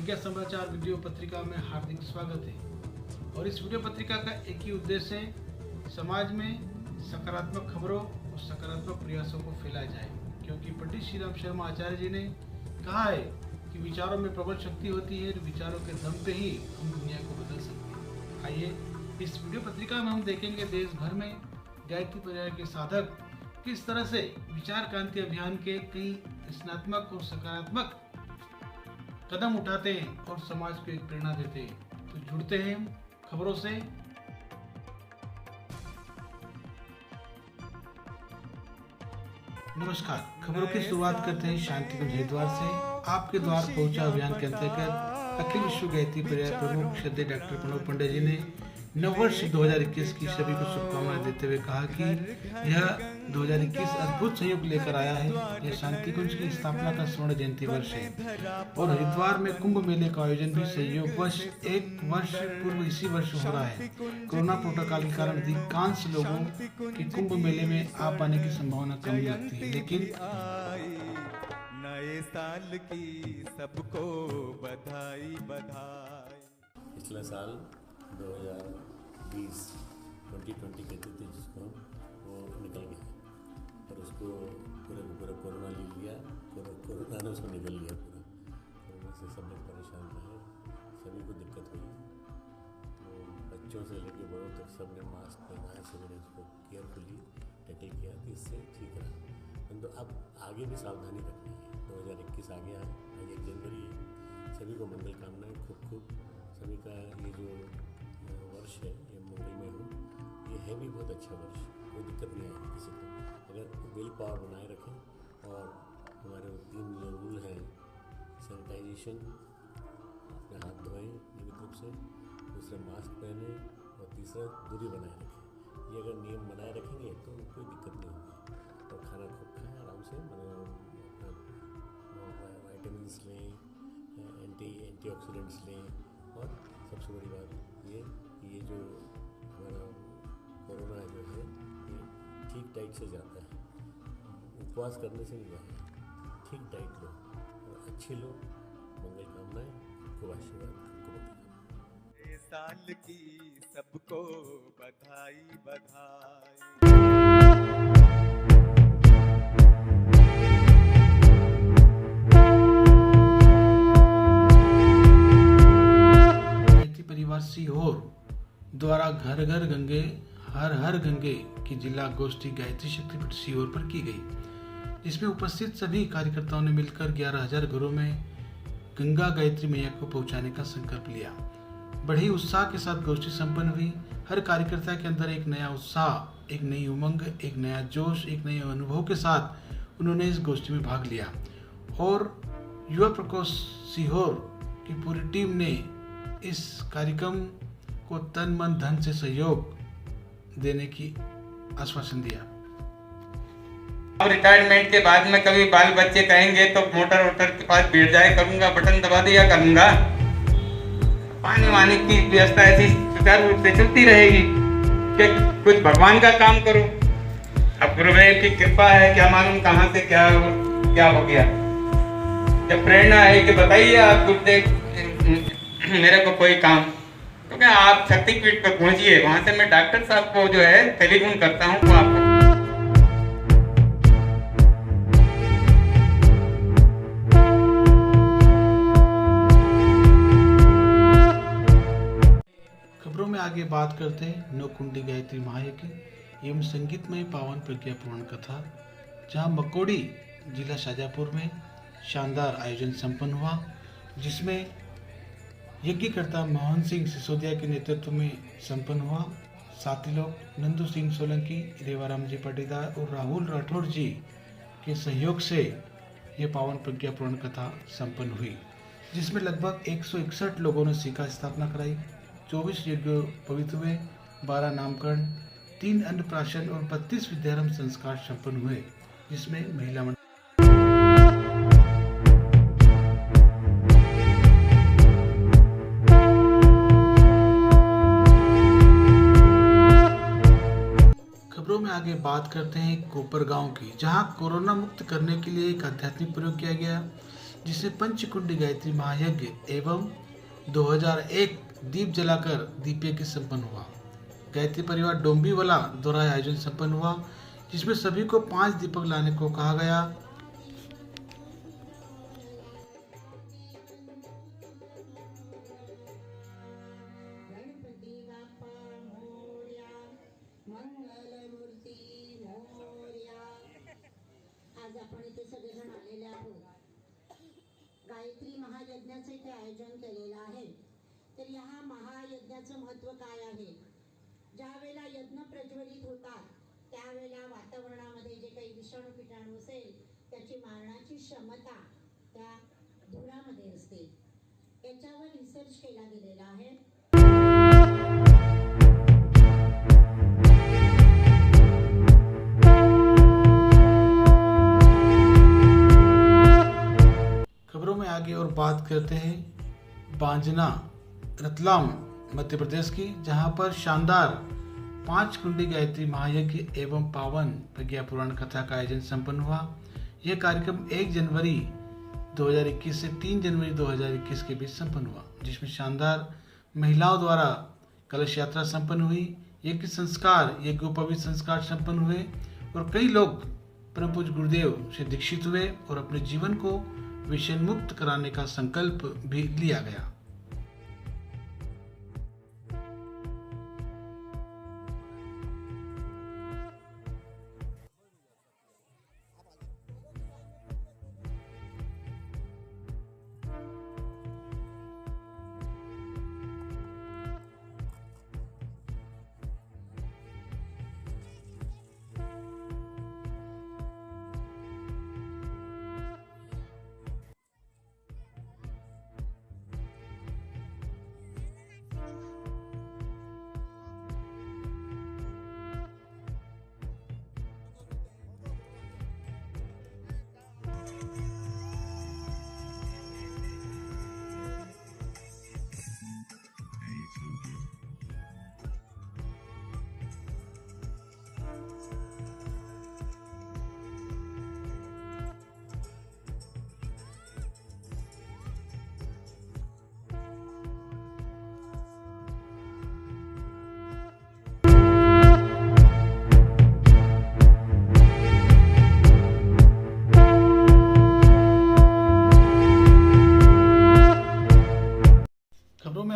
प्रज्ञा समाचार वीडियो पत्रिका में हार्दिक स्वागत है। और इस वीडियो पत्रिका का एक ही उद्देश्य है, समाज में सकारात्मक खबरों और सकारात्मक प्रयासों को फैलाया जाए। क्योंकि पंडित श्री राम शर्मा आचार्य जी ने कहा है कि विचारों में प्रबल शक्ति होती है, विचारों के दम पे ही हम दुनिया को बदल सकते हैं। आइए इस वीडियो पत्रिका में हम देखेंगे देश भर में गायत्री परिवार के साधक किस तरह से विचार क्रांति अभियान के कई रचनात्मक और सकारात्मक कदम उठाते हैं और समाज को एक प्रेरणा देते हैं। तो जुड़ते हैं खबरों से। नमस्कार, खबरों की शुरुआत करते हैं शांति कुंज हरिद्वार से। आपके द्वार पहुंचा अभियान के अंतर्गत अखिल विश्व गायत्री परिवार प्रमुख श्रद्धेय डॉक्टर प्रणव पंडित जी ने नववर्ष 2021 की सभी को शुभकामनाएं देते हुए कहा कि यह 2021 अद्भुत संयोग लेकर आया है। यह शांति कुंज की स्थापना का स्वर्ण जयंती वर्ष है और हरिद्वार में कुंभ मेले का आयोजन भी संयोगवश एक वर्ष पूर्व इसी वर्ष हो रहा है। कोरोना प्रोटोकॉल के कारण अधिकांश लोगों के कुंभ मेले में आ पाने की संभावना कम लगती है, लेकिन नए साल की सबको बधाई बधाई। पिछला साल 2020 कहते थे जिसको, वो निकल गया और उसको पूरा कोरोना ले लिया। कोरोना ने उसको निकल लिया पूरा। कोरोना से सब लोग परेशान रहे, सभी को दिक्कत हुई। तो बच्चों से लेकर बड़ों तक सब ने मास्क पहना है, सभी ने उसको केयरफुली टैकल किया तो इससे ठीक रहा। परंतु अब आगे भी सावधानी रखनी है। 2021 आ गया है, आज 1 जनवरी है। सभी को मंगल कामनाएं, खूब सभी का ये जो वर्ष है ये मंगलमय हो। ये है भी बहुत अच्छा वर्ष, कोई दिक्कत नहीं आएगी किसी को अगर विल पावर बनाए रखें। और हमारे 3 जो रूल हैं, सैनिटाइजेशन, अपने हाथ धोएं नियमित रूप से, दूसरा मास्क पहने और तीसरा दूरी बनाए रखें। ये अगर नियम बनाए रखेंगे तो कोई दिक्कत नहीं होगी। और खाना खूब खाएं आराम से, विटामिन्स लें, एंटीऑक्सीडेंट्स लें। और सबसे बड़ी बात ये जो हमारा कोरोना जो है ये ठीक डाइट से जाता है, उपवास करने से नहीं जाता। ठीक डाइट लो और अच्छे लो। मंगल कामनाएं, खूब आशीर्वाद, खूब नए साल की सबको बधाई बधाई। सीहोर द्वारा घर घर गंगे हर हर गंगे की जिला गोष्ठी गायत्री शक्तिपीठ सीहोर पर की गई। इसमें उपस्थित सभी कार्यकर्ताओं ने मिलकर 11,000 घरों में गंगा गायत्री मैया को पहुंचाने का संकल्प लिया। बड़ी उत्साह के साथ गोष्ठी संपन्न हुई। हर कार्यकर्ता के अंदर एक नया उत्साह, एक नई उमंग, एक नया जोश, एक नए अनुभव के साथ उन्होंने इस गोष्ठी में भाग लिया। और युवा प्रकोष्ठ सीहोर की पूरी टीम ने इस कार्यक्रम को तन मन धन से सहयोग देने की आश्वासन दिया। अब रिटायरमेंट के बाद में कभी बाल बच्चे कहेंगे तो मोटर के पास बैठ जाया करूंगा, बटन दबा दिया करूंगा। पानी वानी की व्यवस्था ऐसी सुचारू रूप से चलती रहेगी कि कुछ भगवान का काम करो। अब गुरुदेव की कृपा है, क्या मालूम कहाँ से क्या हो गया। जब प्रेरणा है कि बताइए आप गुरुदेव मेरे को कोई काम, तो क्या आप शक्तिपीठ पर पहुंचिए, वहां से मैं डॉक्टर साहब को जो है टेलीफोन करता हूँ। वो आपको खबरों में आगे बात करते हैं नौकुंडी गायत्री महायज्ञ एवं संगीतमय पावन प्रज्ञा पुराण कथा, जहां मकोड़ी जिला शाजापुर में शानदार आयोजन संपन्न हुआ, जिसमें यज्ञकर्ता मोहन सिंह सिसोदिया के नेतृत्व में संपन्न हुआ। साथी लोग नंदू सिंह सोलंकी, रेवाराम जी पाटीदार और राहुल राठौर जी के सहयोग से ये पावन प्रज्ञा पुराण कथा संपन्न हुई, जिसमें लगभग 161 लोगों ने शिखा स्थापना कराई, 24 यज्ञ पवित्र हुए, 12 नामकरण, 3 अन्नप्राशन और 32 विद्यारंभ संस्कार संपन्न हुए, जिसमें महिला मंडल में आगे बात करते हैं कोपर गांव की, जहां कोरोना मुक्त करने के लिए एक आध्यात्मिक प्रयोग किया गया। जिसमें पंचकुंडी गायत्री महायज्ञ एवं 2001 दीप जलाकर दीप यज्ञ संपन्न हुआ। गायत्री परिवार डोंबिवला द्वारा आयोजन संपन्न हुआ, जिसमें सभी को 5 दीपक लाने को कहा गया। आज आपण इथे सगळेजण आलेले आहोत। गायत्री महायज्ञाचे इथे आयोजन केलेलं आहे। तर या महायज्ञाचं महत्त्व काय आहे? ज्या वेळेला यज्ञ प्रज्वलित होतात त्यावेळेला वातावरणामध्ये जे काही विषाणू कीटाणू असेल त्याची मारण्याची क्षमता त्या धुरामध्ये असते। याच्यावर रिसर्च केला गेलेला आहे। खबरों में आगे और बात करते हैं बांजना रतलाम मध्य प्रदेश की, जहां पर शानदार 5 कुंडी गायत्री महायज्ञ एवं पावन प्रज्ञा पुराण कथा का आयोजन संपन्न हुआ। यह कार्यक्रम 1 जनवरी 2021 से 3 जनवरी 2021 के बीच संपन्न हुआ, जिसमें शानदार महिलाओं द्वारा कलश यात्रा संपन्न हुई, यज्ञ संस्कार यज्ञोपवीत संस्कार संपन्न हुए और कई लोग परम पूज्य गुरुदेव से दीक्षित हुए और अपने जीवन को विषय मुक्त कराने का संकल्प भी लिया गया।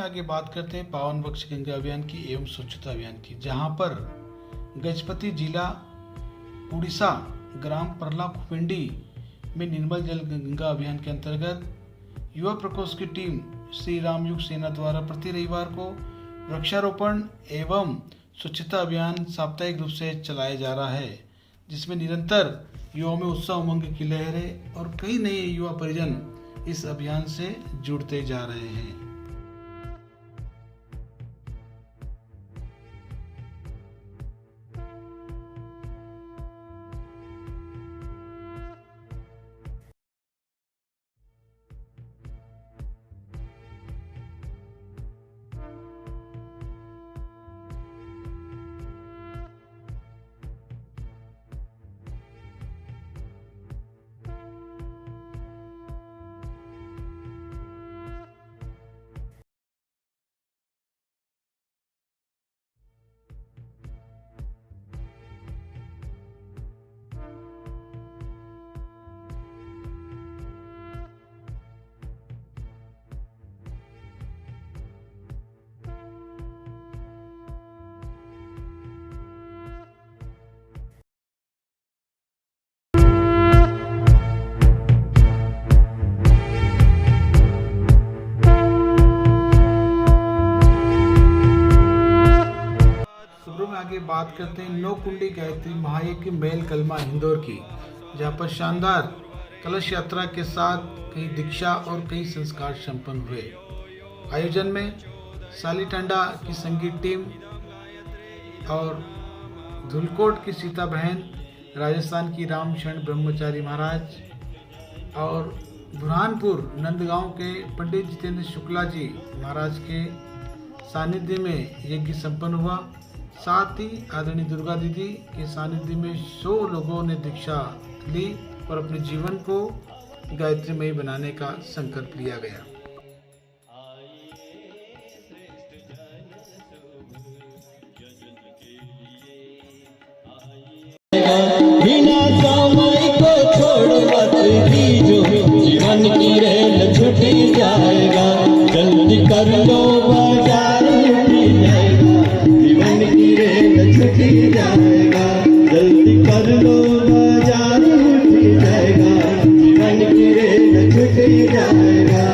आगे बात करते हैं पावन बख्श गंगा अभियान की एवं स्वच्छता अभियान की, जहां पर गजपति जिला उड़ीसा ग्राम परला पिंडी में निर्मल जल गंगा अभियान के अंतर्गत युवा प्रकोष्ठ की टीम श्री राम युग सेना द्वारा प्रति रविवार को वृक्षारोपण एवं स्वच्छता अभियान साप्ताहिक रूप से चलाया जा रहा है, जिसमें निरंतर युवाओं में उत्साह उमंग की लहर है और कई नए युवा परिजन इस अभियान से जुड़ते जा रहे हैं। आगे बात करते हैं नौ कुंडी गायत्री महायज्ञ मेल कलमा इंदौर की, जहां पर शानदार कलश यात्रा के साथ कई दीक्षा और कई संस्कार संपन्न हुए। आयोजन में सालीटांडा की संगीत टीम और धुलकोट की सीता बहन, राजस्थान की राम शरण ब्रह्मचारी महाराज और बुरहानपुर नंदगांव के पंडित जितेंद्र शुक्ला जी महाराज के सानिध्य में यज्ञ संपन्न हुआ। साथ ही आदरणीय दुर्गा दीदी के सानिध्य में 100 लोगों ने दीक्षा ली और अपने जीवन को गायत्रीमयी बनाने का संकल्प लिया गया। बिना समय को छोड़ मत दीजो, जीवन की रेल छूट जाएगा, जल्दी कर लो बाजार उठी जाएगा, जीवन की रेल छूट जाएगा, जल्दी कर लो बाजार उठी जाएगा, जीवन की रेल छूट जाएगा।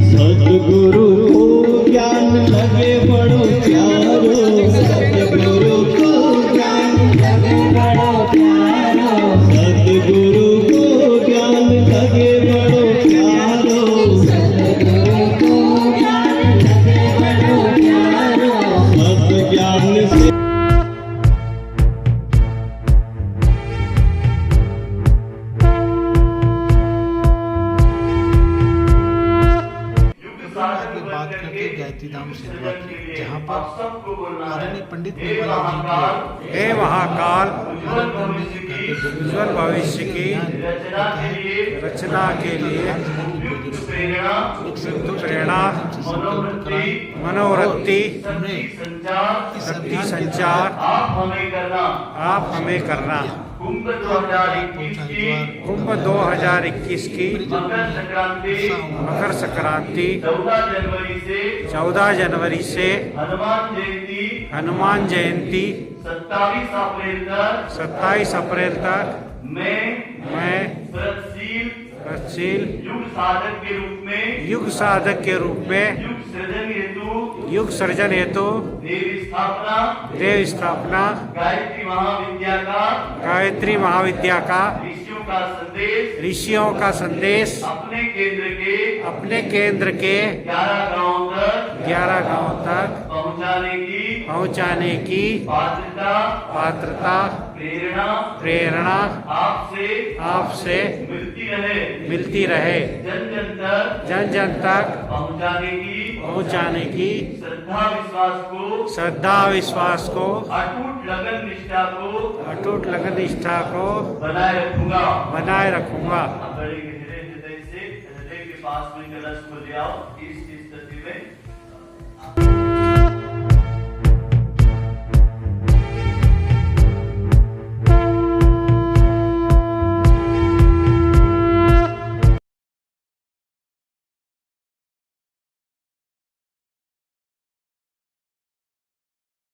सतगुरु को ज्ञान लगे बड़ो प्यारो, सतगुरु को ज्ञान लगे बड़ो प्यारो, सतगुरु को ज्ञान लगे बड़ो प्यारो, सतगुरु को ज्ञान लगे बड़ो प्यारो, सत ज्ञान से आगे बात करते गायत्री धाम सेवा की, जहाँ पर आदरणीय पंडित निर्मला जी हे महाकाल के उज्ज्वल भविष्य की रचना के लिए प्रेरणा, मनोवृत्ति, शक्ति संचार आप हमें करना। कुंभ 2021 की मकर संक्रांति 14 जनवरी से हनुमान जयंती 27 अप्रैल तक मैं व्रतशील युग साधक के रूप में युग सृजन हेतु देव स्थापना गायत्री महाविद्या का ऋषियों का संदेश अपने केंद्र के 11 गांवों तक पहुंचाने की पात्रता प्रेरणा आपसे मिलती रहे, जन जन तक पहुंचाने की श्रद्धा विश्वास को अटूट लगन निष्ठा को बनाए रखूंगा। हृदय के पास में कलश को ले आओ, इस स्थिति में